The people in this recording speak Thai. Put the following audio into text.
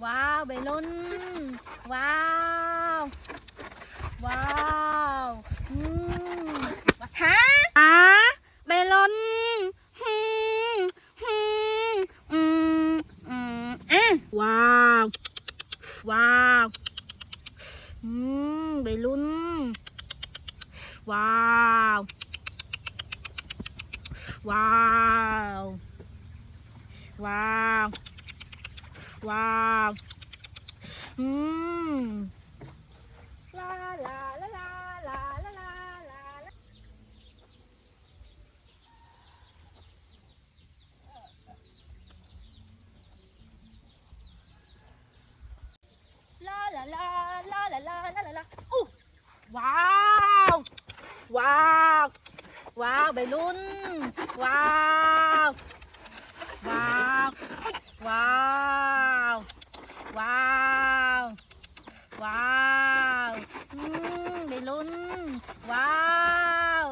ว้าวเบลุนว้าวว้าวฮะเบลุนว้าวว้าวเบลุนว้าวว้าวว้าวว้าวลาลาลาลาลาลาลาลาลาลาลาลาลาลาลาลาอู้ว้าวว้าวว้าวใบรุ่นว้าวว้าวว้าวว้าวว้าวใบรุ่นว้าว